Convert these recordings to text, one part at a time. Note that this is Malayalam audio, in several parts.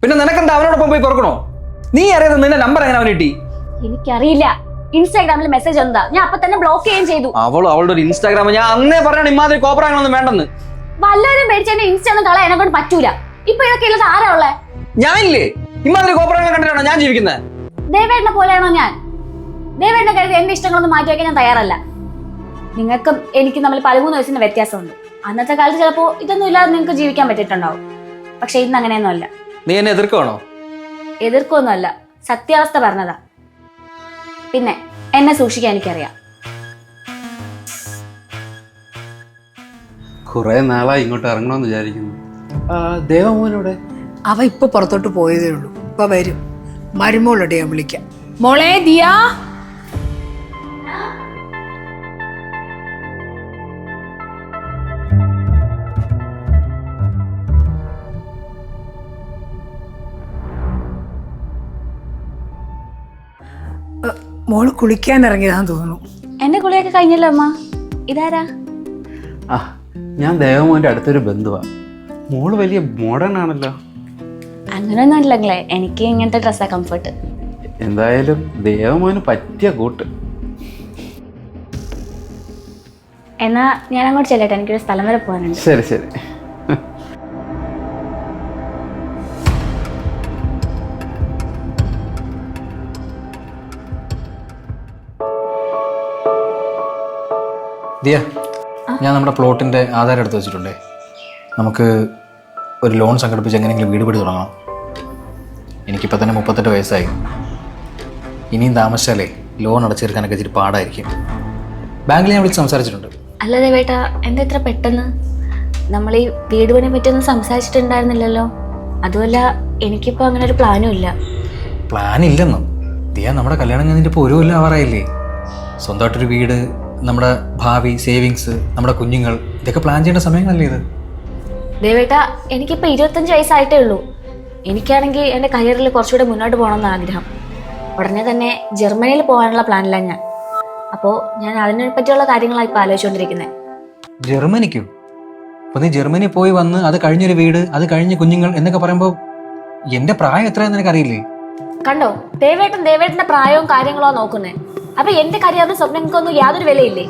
പിന്നെ നിനക്കെന്താ അവനോടൊപ്പം പോയി കുറക്കണോ? നീ അറിയാതെ നിന്റെ നമ്പർ എങ്ങനെ അവൻ കിട്ടി? എനിക്കറിയില്ല. ഇൻസ്റ്റാഗ്രാമിൽ മെസ്സേജ് എന്താ, ഞാൻ അപ്പൊ തന്നെ ബ്ലോക്ക് ചെയ്യുകയും ചെയ്തു. അവളുടെ ഒരു ഇൻസ്റ്റാഗ്രാം ഞാൻ അന്നേ പറഞ്ഞാണ് ഇമാതിരി കോപ്പറാങ്ങളൊന്നും വേണ്ടെന്ന്. വല്ലവരും പേടിച്ചെന്നെ ഇൻസ്റ്റ ഒന്നും കളയാൻ എന്നെ കൊണ്ട് പറ്റൂല. ഇപ്പൊ ഇതൊക്കെ ഉള്ളത് ആരാ ഉള്ളേ? ഞാനില്ലേ ഇമാതിരി കോപ്പറാങ്ങളെ കണ്ടിട്ടാണോ ഞാൻ ജീവിക്കുന്നത്? ദേവേട്ടനെ പോലെയാണോ ഞാൻ? ദേവേട്ടനെ കരുതി എന്റെ ഇഷ്ടങ്ങളൊന്നും മാറ്റി വയ്ക്കാൻ ഞാൻ തയ്യാറല്ല. നിങ്ങൾക്കും എനിക്കും തമ്മിൽ 13 വയസ്സിന്റെ വ്യത്യാസമുണ്ട്. അന്നത്തെ കാലത്ത് ചിലപ്പോ ഇതൊന്നും ഇല്ലാതെ നിങ്ങൾക്ക് ജീവിക്കാൻ പറ്റിയിട്ടുണ്ടാവും. പക്ഷെ ഇന്ന് അങ്ങനെയൊന്നും അല്ല. നീ എന്നെ എതിർക്കുവാണോ? എതിർക്കൊന്നുമല്ല, സത്യാവസ്ഥ പറഞ്ഞതാ. പിന്നെ എന്നെ സൂക്ഷിക്കാൻ എനിക്കറിയാം. കുറെ നാളായി ഇങ്ങോട്ട് ഇറങ്ങണമെന്ന് വിചാരിക്കുന്നു. ദേവമോനോടെ അവ ഇപ്പൊ പുറത്തോട്ട് പോയതേ ഉള്ളൂ. ഇപ്പൊ വരും. മരുമോളുടെ ഞാൻ വിളിക്കാം. മോളെ ദിയാ, മോള് കുളിക്കാൻ ഇറങ്ങിയതാന്ന് തോന്നുന്നു. എന്റെ കുളിയൊക്കെ കഴിഞ്ഞല്ലോ അമ്മ. ഇതാരാ? ആ, ഞാൻ ദേവമോന്റെ അടുത്തൊരു ബന്ധുവാ. മോള് വലിയ മോഡേൺ ആണല്ലോ. അങ്ങനെയൊന്നും ഇല്ലെങ്കിലേ, എനിക്ക് ഇങ്ങനത്തെ ഡ്രസ്സാ കംഫർട്ട്. എന്തായാലും ദേവമോന് പറ്റിയ കൂട്ട്. എന്നാ ഞാൻ അങ്ങോട്ട് ചെല്ലട്ടെ, എനിക്കൊരു സ്ഥലം വരെ പോകാനുണ്ട്. ശരി ശരി. ദിയ, ഞാൻ നമ്മുടെ പ്ലോട്ടിന്റെ ആധാരം എടുത്ത് വെച്ചിട്ടുണ്ടേ. നമുക്ക് ഒരു ലോൺ സംഘടിപ്പിച്ച് എങ്ങനെയെങ്കിലും വീട് പണി തുടങ്ങണം. എനിക്കിപ്പോൾ തന്നെ 38 വയസ്സായി. ഇനിയും താമസിച്ചാലേ ലോൺ അടച്ചെടുക്കാനൊക്കെ ഇച്ചിരി പാടായിരിക്കും. ബാങ്കിൽ ഞാൻ വിളിച്ച് സംസാരിച്ചിട്ടുണ്ട്. അല്ല ദേവേട്ടാ, എന്താ ഇത്ര പെട്ടെന്ന്? നമ്മൾ ഈ വീട് പണിയെ പറ്റിയൊന്നും സംസാരിച്ചിട്ടുണ്ടായിരുന്നില്ലല്ലോ. അതുമല്ല, എനിക്കിപ്പോൾ അങ്ങനെ ഒരു പ്ലാനും ഇല്ല. പ്ലാൻ ഇല്ലെന്നോ? ദിയ, നമ്മുടെ കല്യാണം കഴിഞ്ഞിട്ട് ഇപ്പോൾ 1 കൊല്ലം ആവാറായില്ലേ. സ്വന്തമായിട്ടൊരു വീട്, നമ്മുടെ ഭാവി, സേവിങ്സ്, നമ്മുടെ കുഞ്ഞുങ്ങൾ, ഇതൊക്കെ പ്ലാൻ ചെയ്യേണ്ട സമയങ്ങളല്ലേ ഇത്? ദേവേട്ടാ, എനിക്കിപ്പോൾ 25 വയസ്സായിട്ടേ ഉള്ളൂ. എനിക്കാണെങ്കിൽ എൻ്റെ കരിയറിൽ കുറച്ചുകൂടെ മുന്നോട്ട് പോകണമെന്ന് ആഗ്രഹം. ഉടനെ തന്നെ ജർമ്മനിയിൽ പോകാനുള്ള പ്ലാനിലാണ് ഞാൻ. അപ്പോൾ ഞാൻ അതിനെ പറ്റിയുള്ള കാര്യങ്ങളാണ് ഇപ്പോൾ ആലോചിച്ചുകൊണ്ടിരിക്കുന്നത്. ജർമ്മനിക്കോ? അപ്പോൾ നീ ജർമ്മനി പോയി വന്ന് അത് കഴിഞ്ഞൊരു വീട്, അത് കഴിഞ്ഞ് കുഞ്ഞുങ്ങൾ എന്നൊക്കെ പറയുമ്പോൾ എൻ്റെ പ്രായം എത്രയാണെന്ന് നിനക്കറിയില്ലേ? കണ്ടോ, ദേവേട്ടന്റെ പ്രായവും കാര്യങ്ങളോ നോക്കുന്നത്. അപ്പൊ എന്റെ കരിയറിന് സ്വപ്നങ്ങൾക്കൊന്നും യാതൊരു വിലയില്ലേ?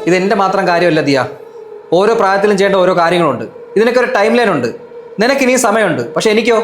ഇതെൻ്റെ മാത്രം കാര്യമല്ല ദിയ. ഓരോ പ്രായത്തിലും ചെയ്യേണ്ട ഓരോ കാര്യങ്ങളുണ്ട്. ഇതിനൊക്കെ ഒരു ടൈം ലൈൻ ഉണ്ട്. നിനക്ക് ഇനിയും സമയമുണ്ട്. പക്ഷെ എനിക്കോ,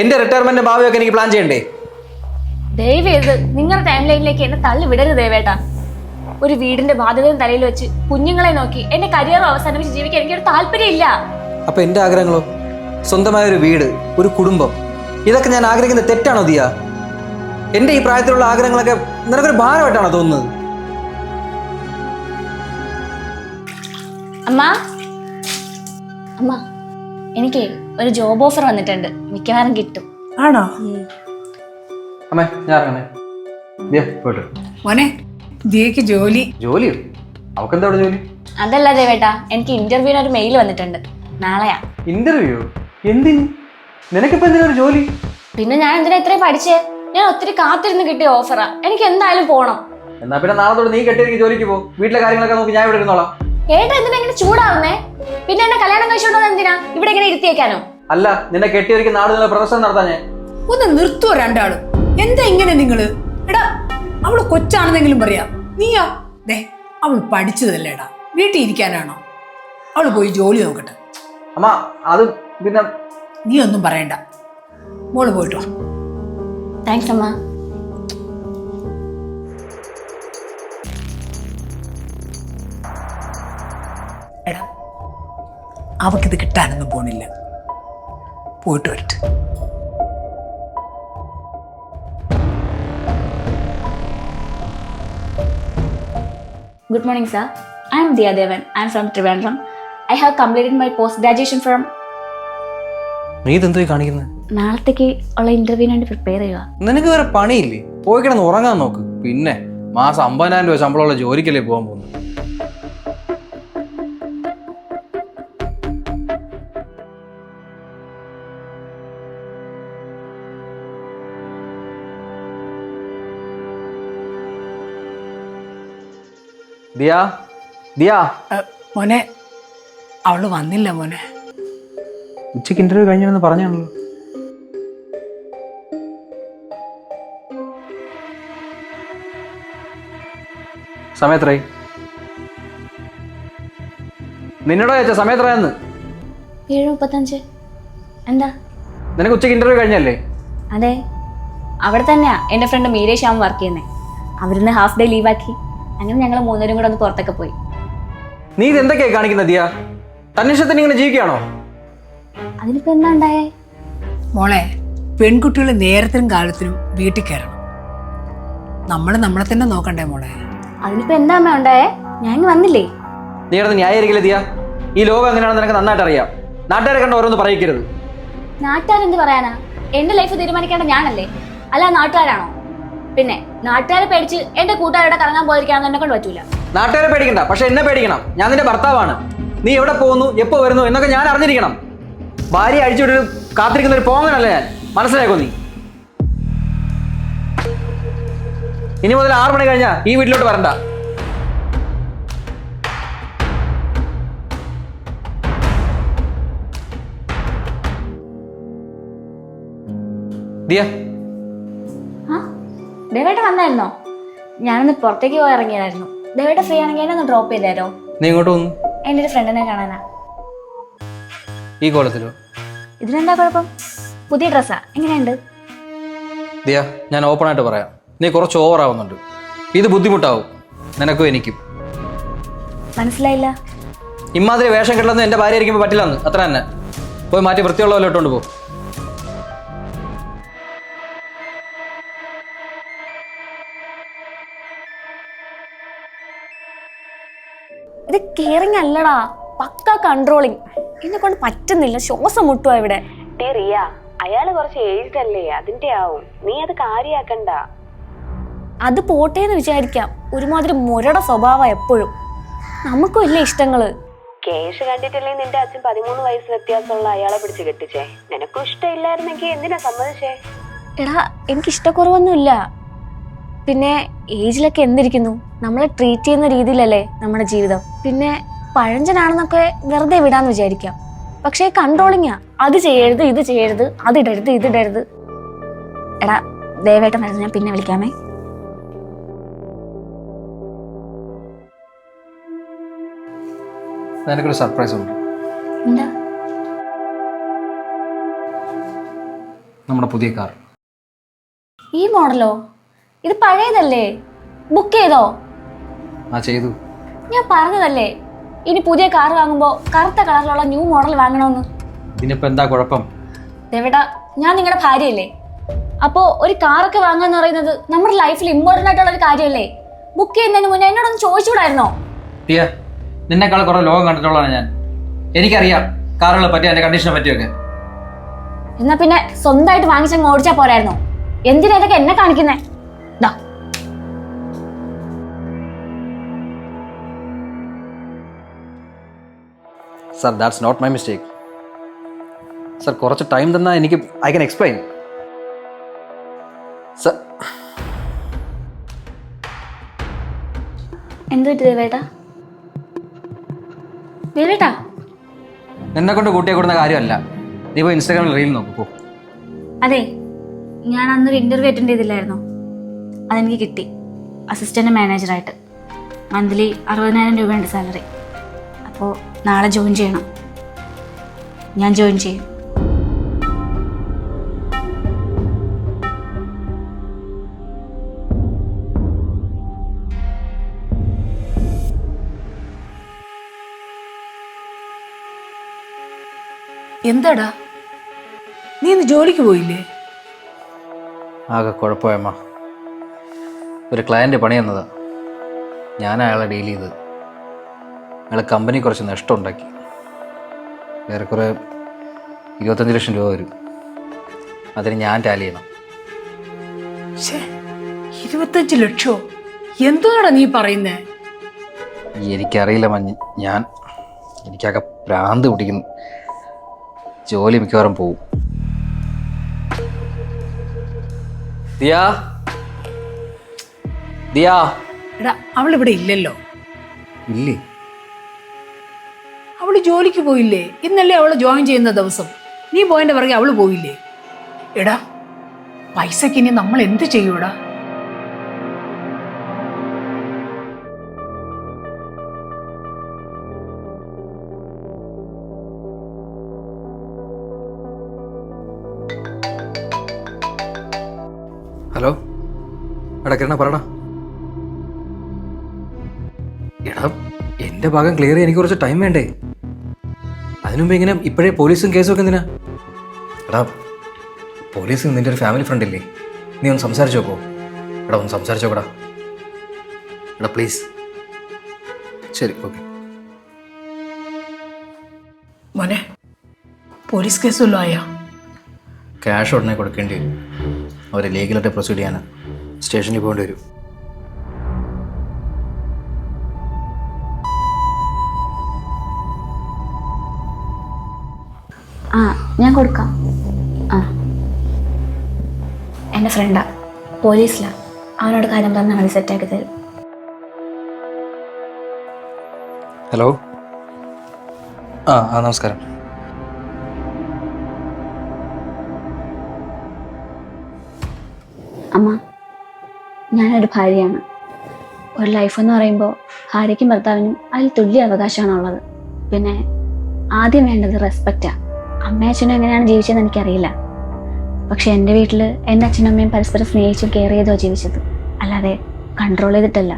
എൻ്റെ റിട്ടയർമെന്റ് ഭാവിയൊക്കെ എനിക്ക് പ്ലാൻ ചെയ്യണ്ടേ? ദയവ് ചെയ്ത് നിങ്ങളുടെ ടൈം ലൈനിലേക്ക് എന്നെ തള്ളി വിടരുത് ദേവേട്ടാ. ഒരു വീടിന്റെ ബാധ്യതയും തലയിൽ വെച്ച് കുഞ്ഞുങ്ങളെ നോക്കി എന്റെ കരിയർ അവസാനിപ്പിച്ച് ജീവിക്കാൻ എനിക്കൊരു താല്പര്യമില്ല. അപ്പൊ എൻ്റെ ആഗ്രഹങ്ങളോ? സ്വന്തമായ ഒരു വീട്, ഒരു കുടുംബം, ഇതൊക്കെ ഞാൻ ആഗ്രഹിക്കുന്നത് തെറ്റാണോ ദിയ? എൻ്റെ ഈ പ്രായത്തിലുള്ള ആഗ്രഹങ്ങളൊക്കെ നിനക്കൊരു ഭാരമായിട്ടാണോ തോന്നുന്നത്? അമ്മ, അമ്മ, എനിക്ക് ഒരു ജോബ് ഓഫർ വന്നിട്ടുണ്ട്. മിക്കവാറും കിട്ടും. ആണോ? അമ്മേ, ഞാൻ ഇറങ്ങണേ. ദിയ, പോയിട്ട്. മോനെ, ദിയക്ക് ജോലി. ജോലിയോ? അവക്കെന്താ അവിടെ ജോലി? അതല്ല ദേവേട്ടാ, എനിക്ക് ഇന്റർവ്യൂവിന് ഒരു മെയിൽ വന്നിട്ടുണ്ട്. നാളെയാ. ഇന്റർവ്യൂ? എന്തിന്? നിനക്കിപ്പോ എന്തിനാ ഒരു ജോലി? പിന്നെ ഞാൻ എന്തിനാ ഇത്രയും പഠിച്ചേ? ഞാൻ ഒത്തിരി കാത്തിരുന്ന് കിട്ടിയ ഓഫറാ. എനിക്ക് എന്തായാലും പോണം. എന്നാ പിന്നെ നാളെ തൊട്ട് നീ കെട്ടിയിരിക്കും ജോലിക്ക് പോ. വീട്ടിലെ കാര്യങ്ങളൊക്കെ നോക്കി ഞാൻ ഇവിടെ ഇരുന്നോളാം. ഏട്ടാ എന്തിനാ ഇങ്ങനെ ചൂടാവുന്നേ? പിന്നെ എന്നെ കല്യാണം കഴിച്ചോണ്ടത് എന്തിനാ? ഇവിടെ ഇങ്ങനെ ഇരുത്തിയേക്കാനോ? അല്ല, നിന്നെ കെട്ടിയൊരിക്കും നാട് നിങ്ങൾ പ്രദർശനം നടത്താൻ ഞാൻ. ഒന്ന് നിർത്തുവോ രണ്ടാളും? എന്താ ഇങ്ങനെ നിങ്ങള്? എടാ, അവള് കൊച്ചാണെന്നെങ്കിലും പറയാം. നീയാ ദേ, അവൾ പഠിച്ചതല്ലേടാ, വീട്ടിൽ ഇരിക്കാനാണോ? അവള് പോയി ജോലി നോക്കട്ടെ. അമ്മ, അത് പിന്നെ നീ ഒന്നും പറയണ്ട. മോള് പോയിട്ട് വാ. താങ്ക്സ് അമ്മ. എടാ, അവക്കിത് കിട്ടാനൊന്നും പോണില്ല. പോയിട്ട് വരട്ടെ. Good morning, sir. I am Diya Devan. I am from Trivandrum. I have completed my post-graduation from... നീ ഇതെന്തോ കാണിക്കുന്നത്? നാളത്തേക്ക് ഉള്ള ഇന്റർവ്യൂവിന് വേണ്ടി പ്രിപ്പയർ ചെയ്യുക. നിനക്ക് വേറെ പണിയില്ലേ? പോയി കിടന്ന് ഉറങ്ങാൻ നോക്ക്. പിന്നെ മാസം 50,000 രൂപ ശമ്പളമുള്ള ജോലിക്കല്ലേ പോകാൻ പോകുന്നത്? ദിയാ, ദിയാ. മോനെ, അവള് വന്നില്ല മോനെ. ഉച്ചയ്ക്ക് ഇന്റർവ്യൂ കഴിഞ്ഞെന്ന് പറഞ്ഞാണല്ലോ. സമയത്രയായി? നിന്നോടോ ചോദിച്ചാ സമയത്രയെന്ന്? 7:35. എന്താ? നിനക്ക് ഉച്ചയ്ക്ക് ഇന്റർവ്യൂ കഴിഞ്ഞല്ലേ? അതെ, അവിടെ തന്നെയാ എൻ്റെ ഫ്രണ്ട് മീരേഷ് ആവും വർക്ക് ചെയ്യുന്നത്. അവരിന്ന് ഹാഫ് ഡേ ലീവാക്കി. അങ്ങനെ ഞങ്ങൾ 3 പേരും കൂടെ ഒന്ന് പുറത്തൊക്കെ പോയി. നീ ഇത് എന്തൊക്കെയാ കാണിക്കുന്നത് ദിയ? തന്നിഷ്ടത്തിന് ഇങ്ങനെ ജീവിക്കുകയാണോ? അതിനിപ്പോ എന്താ ഉണ്ടായേ? മോളെ, പെൺകുട്ടികൾ നേരത്തിനും കാലത്തിനും വീട്ടിൽ കയറണം. നമ്മൾ നമ്മളെ തന്നെ നോക്കണ്ടേ മോളെ? അതിനിപ്പോ എന്താ അമ്മ ഉണ്ടായേ? ഞാൻ ഇങ്ങ് വന്നില്ലേ? നീ കിടന്ന് ന്യായീകരിക്കില്ല ദിയ. ഈ ലോകം എങ്ങനെയാണെന്ന് നിനക്ക് നന്നായിട്ട് അറിയാം. നാട്ടുകാരെ കണ്ട് ഓരോന്ന് പറയിക്കരുത്. നാട്ടുകാരെന്ത് പറയാനാ? എന്റെ ലൈഫ് തീരുമാനിക്കേണ്ട ഞാനല്ലേ, അല്ല നാട്ടുകാരാണോ? പിന്നെ നാട്ടുകാരെ പേടിച്ച് എന്റെ കൂട്ടുകാരുടെ കറങ്ങാൻ പോയിരിക്കാന്ന് എന്നെ കൊണ്ട് പറ്റൂല. നാട്ടുകാരെ പേടിക്കണ്ട, പക്ഷെ എന്നെ പേടിക്കണം. ഞാൻ നിന്റെ ഭർത്താവാണ്. നീ എവിടെ പോകുന്നു, എപ്പോ വരുന്നു എന്നൊക്കെ ഞാൻ അറിഞ്ഞിരിക്കണം. ഭാര്യ അഴിച്ചുവിട്ട് കാത്തിരിക്കുന്ന ഒരു പോങ്ങനല്ല ഞാൻ. മനസ്സിലാക്കോ നീ? ഇനി മുതൽ 6 മണി കഴിഞ്ഞാ ഈ വീട്ടിലോട്ട് വരണ്ട. ദിയ, ആ, ദേവേട്ട വന്നായിരുന്നോ? ഞാനൊന്ന് പുറത്തേക്ക് പോയി ഇറങ്ങിയതായിരുന്നു. ദേവേട്ട ഫ്രീ ആണെങ്കിൽ എന്നെ ഒന്ന് ഡ്രോപ്പ് ചെയ്താരോ? നീ ഇങ്ങോട്ട് വന്നു. എൻ്റെ ഒരു ഫ്രണ്ടിനെ കാണാനാ. ഈ കോളത്തിലോ? ഇതിനെന്താ കുഴപ്പം? പുതിയ ഡ്രസ്സാ, എങ്ങനെയുണ്ട്? ദിയ, ഞാൻ ഓപ്പണായിട്ട് പറയാം, നീ കുറച്ച് ഓവർ ആവുന്നുണ്ട്. ഇത് ബുദ്ധിമുട്ടാവും നിനക്കും എനിക്കും. മനസ്സിലായില്ല. ഇമാതിരി വേഷം കെട്ടലൊന്നും എൻ്റെ ഭാര്യ ഇരിക്കുമ്പോൾ പറ്റില്ലെന്ന്, അത്ര തന്നെ. പോയി മാറ്റി വൃത്തിയുള്ള പോലെ ഇട്ടുകൊണ്ട് പോ. ഇത് കെയറിങ് അല്ലടാ, പക്ക കൺട്രോളിങ്. എന്നെ കൊണ്ട് പറ്റുന്നില്ല, ശ്വാസം മുട്ടുവാ ഇവിടെ. റിയ, അയാള് കുറച്ച് ഏജ്ഡ് അല്ലേ, അതിന്റെ ആവും. നീ അത് കാര്യാക്കണ്ട. അത് പോട്ടേന്ന് വിചാരിക്കാം. ഒരുമാതിരി മുരട സ്വഭാവം എപ്പോഴും. നമുക്കും ഇല്ല ഇഷ്ടങ്ങള്. കേസ് കണ്ടിട്ടില്ലേ നിന്റെ അച്ഛൻ 13 വയസ്സ് വ്യത്യാസമുള്ള അയാളെ പിടിച്ച് കെട്ടിച്ചേ? നിനക്കും ഇഷ്ടമില്ലായിരുന്നെങ്കിൽ എന്തിനാ സമ്മതിച്ചേ? എടാ, എനിക്ക് ഇഷ്ടക്കുറവൊന്നുമില്ല. പിന്നെ ഏജിലൊക്കെ എന്തിരിക്കുന്നു, നമ്മളെ ട്രീറ്റ് ചെയ്യുന്ന രീതിയിലല്ലേ നമ്മുടെ ജീവിതം. പിന്നെ പഴഞ്ചനാണെന്നൊക്കെ വെറുതെ വിടാന്ന് വിചാരിക്കാം. പക്ഷേ കൺട്രോളിങ്ങാ. അത് ചെയ്യരുത്, ഇത് ചെയ്യരുത്, അതിടരുത്, ഇതിടരുത്. എടാ, ദയവായിട്ട് മരുന്ന്, ഞാൻ പിന്നെ വിളിക്കാമേ. നിനക്കൊരു സർപ്രൈസ് ഉണ്ട്. എന്താ? നമ്മുടെ പുതിയ കാർ. ഈ മോഡലോ? ഇത് പഴയതല്ലേ? ബുക്ക് ചെയ്തോ? ആ, ചെയ്തു. ഞാൻ പറഞ്ഞതല്ലേ ഇനി പുതിയ കാർ വാങ്ങുമ്പോ കറുത്ത കളറിലുള്ള ന്യൂ മോഡൽ വാങ്ങണമെന്ന്. ഇതിനിപ്പോ എന്താ കുഴപ്പം? ദേവേട്ടാ, ഞാൻ നിങ്ങളുടെ ഭാര്യയല്ലേ? അപ്പോ ഒരു കാറൊക്കെ വാങ്ങാന്ന് പറയുന്നത് നമ്മുടെ ലൈഫിൽ ഇമ്പോർട്ടന്റ് ആയിട്ടുള്ള ഒരു കാര്യമല്ലേ? ബുക്ക് ചെയ്യുന്നതിന് മുന്നേ എന്നോടൊന്ന് ചോദിച്ചുകൂടായിരുന്നോ? പിയ, നിന്നെക്കാൾ കുറെ ലോകം കണ്ടിട്ടുള്ളതാണ് ഞാൻ. എനിക്കറിയാം കാറുകളെ പറ്റി, അതിന്റെ കണ്ടീഷനെ പറ്റിയൊക്കെ. എന്നാ പിന്നെ സ്വന്തമായിട്ട് വാങ്ങിച്ചങ്ങ് ഓടിച്ചാ പോരായിരുന്നോ? എന്തിനാ ഇതൊക്കെ എന്നെ കാണിക്കുന്നേ? ദാ, sir, that's not my mistake. Sir, കുറച്ച് ടൈം തന്നാൽ എനിക്ക് ഐ കൻ എക്സ്പ്ലെയിൻ. സർ, എന്ത് പറ്റി ദേവേട്ടാ? ദേവേട്ടാ, എന്നെ കൊണ്ട് കൂട്ടിയെ കൂടുന്ന കാര്യമല്ല. നീ പോയി ഇൻസ്റ്റാഗ്രാമിൽ റീൽ നോക്കൂ. അതെ, ഞാൻ അന്നൊരു ഇന്റർവ്യൂ അറ്റൻഡ് ചെയ്തില്ലായിരുന്നോ? അതെനിക്ക് കിട്ടി, അസിസ്റ്റന്റ് മാനേജറായിട്ട്. മന്ത്ലി 60,000 രൂപയുണ്ട് സാലറി. അപ്പോൾ നാളെ ജോയിൻ ചെയ്യണം. ഞാൻ ജോയിൻ ചെയ്യും. എന്താടാ, നീ ഇന്ന് ജോലിക്ക് പോയില്ലേ? ആകെ കുഴപ്പമായമ്മ. ഒരു ക്ലയൻറ്റ് പണി തന്നതാ, ഞാൻ അയാളെ ഡീൽ ചെയ്ത്. അയാളെ കമ്പനി കുറച്ച് നഷ്ടം ഉണ്ടാക്കി. ഏറെക്കുറെ 25 ലക്ഷം രൂപ വരും. അതിന് ഞാൻ ടാലി ചെയ്യണം. 25 ലക്ഷോ? എന്തുവാടാ നീ പറയുന്നേ? എനിക്കറിയില്ല മഞ്ഞ്, എനിക്കാകെ ഭ്രാന്ത് പിടിക്കുന്നു. ജോലി മിക്കവാറും പോവും. ദിയാ, ദിയാ. എടാ, അവളിവിടെ ഇല്ലല്ലോ. ഇല്ലേ? അവള് ജോലിക്ക് പോയില്ലേ? ഇന്നല്ലേ അവള് ജോയിൻ ചെയ്യുന്ന ദിവസം. നീ പോയതിന്റെ പിറകെ അവള് പോയില്ലേ? എടാ, പൈസക്ക് ഇനി നമ്മൾ എന്ത് ചെയ്യൂടാ? ഹലോ, എടാ കിരണ പറടാ. എടാ എൻ്റെ ഭാഗം ക്ലിയർ ചെയ്യാൻ എനിക്ക് കുറച്ച് ടൈം വേണ്ടേ? അതിനുമുമ്പ് ഇങ്ങനെ ഇപ്പോഴേ പോലീസും കേസും ഒക്കെ എന്തിനാ? എടാ പോലീസ് നിൻ്റെ ഒരു ഫാമിലി ഫ്രണ്ട് ഇല്ലേ? നീ ഒന്ന് സംസാരിച്ച് നോക്കോ? എടാ ഒന്ന് സംസാരിച്ച് നോക്കടാ. എടാ പ്ലീസ്. ശരി, ഓക്കെ. മോനെ, പോലീസ് കേസ് വല്ലതും ആയോ? ക്യാഷ് ഉടനെ കൊടുക്കേണ്ടി വരും. അവരെ ലീഗലായിട്ട് പ്രൊസീഡ് ചെയ്യാൻ സ്റ്റേഷനിൽ പോകേണ്ടി വരും. ആ ഞാൻ കൊടുക്കാം. ആ എൻ്റെ ഫ്രണ്ടാ, പോലീസിലാ. അവനോട് കാര്യം പറഞ്ഞാൽ മതി, സെറ്റാക്കി തരും. ഹലോ. ആ നമസ്കാരം. അമ്മ, ഞാനൊരു ഭാര്യയാണ്. ഒരു ലൈഫെന്ന് പറയുമ്പോൾ ഭാര്യയ്ക്കും ഭർത്താവിനും അതിൽ തുല്യ അവകാശമാണുള്ളത്. പിന്നെ ആദ്യം വേണ്ടത് റെസ്പെക്റ്റാണ്. അമ്മയും അച്ഛനും എങ്ങനെയാണ് ജീവിച്ചതെന്ന് എനിക്കറിയില്ല. പക്ഷെ എൻ്റെ വീട്ടിൽ എൻ്റെ അച്ഛനും അമ്മയും പരസ്പരം സ്നേഹിച്ചും കെയർ ചെയ്തോ ജീവിച്ചത്, അല്ലാതെ കൺട്രോൾ ചെയ്തിട്ടല്ല.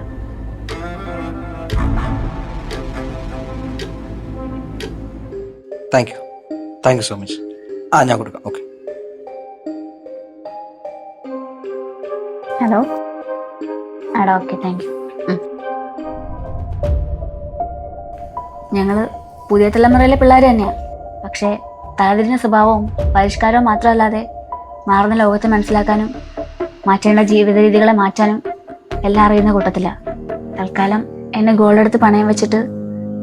Thank you so much. ഞാൻ കൊടുക്കാം. ഓക്കെ. ഹലോ. ആടാ, ഓക്കെ, താങ്ക് യു. ഞങ്ങൾ പുതിയ തലമുറയിലെ പിള്ളേർ തന്നെയാണ്. പക്ഷേ തലതിരിഞ്ഞ സ്വഭാവവും പരിഷ്കാരവും മാത്രമല്ലാതെ മാറുന്ന ലോകത്തെ മനസ്സിലാക്കാനും മാറ്റേണ്ട ജീവിത രീതികളെ മാറ്റാനും എല്ലാം അറിയുന്ന കൂട്ടത്തില്ല. തൽക്കാലം എന്നെ ഗോൾഡെടുത്ത് പണയം വെച്ചിട്ട്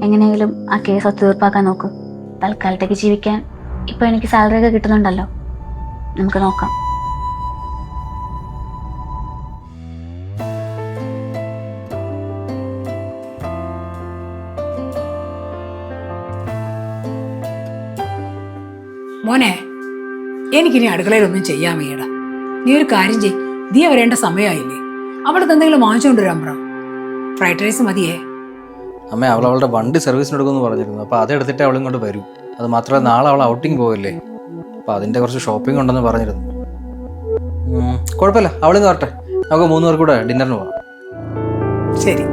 എങ്ങനെയെങ്കിലും ആ കേസ് ഒത്തുതീർപ്പാക്കാൻ നോക്കും. തൽക്കാലത്തേക്ക് ജീവിക്കാൻ ഇപ്പോൾ എനിക്ക് സാലറി ഒക്കെ കിട്ടുന്നുണ്ടല്ലോ, നമുക്ക് നോക്കാം. മോനെ, എനിക്കിനി അടുക്കളയിലൊന്നും ചെയ്യാൻ വയ്യടാ. നീ ഒരു കാര്യം ചെയ്, നീ വരേണ്ട സമയമായില്ലേ? അവിടുത്തെ എന്തെങ്കിലും വാങ്ങിച്ചുകൊണ്ടുവരാൻ പറ. ഫ്രൈഡ് റൈസ് മതിയേ? അമ്മ, അവളുടെ വണ്ടി സർവീസിന് എടുക്കുമെന്ന് പറഞ്ഞിരുന്നു. അപ്പോൾ അതെടുത്തിട്ട് അവൾ ഇങ്ങോട്ട് വരും. അത് മാത്രമല്ല, നാളെ അവൾ ഔട്ടിങ് പോവില്ലേ, അപ്പോൾ അതിൻ്റെ കുറച്ച് ഷോപ്പിംഗ് ഉണ്ടെന്ന് പറഞ്ഞിരുന്നു. കുഴപ്പമില്ല, അവളിന്ന് വരട്ടെ. നമുക്ക് 3 പേർ കൂടെ ഡിന്നറിന് പോകാം. ശരി.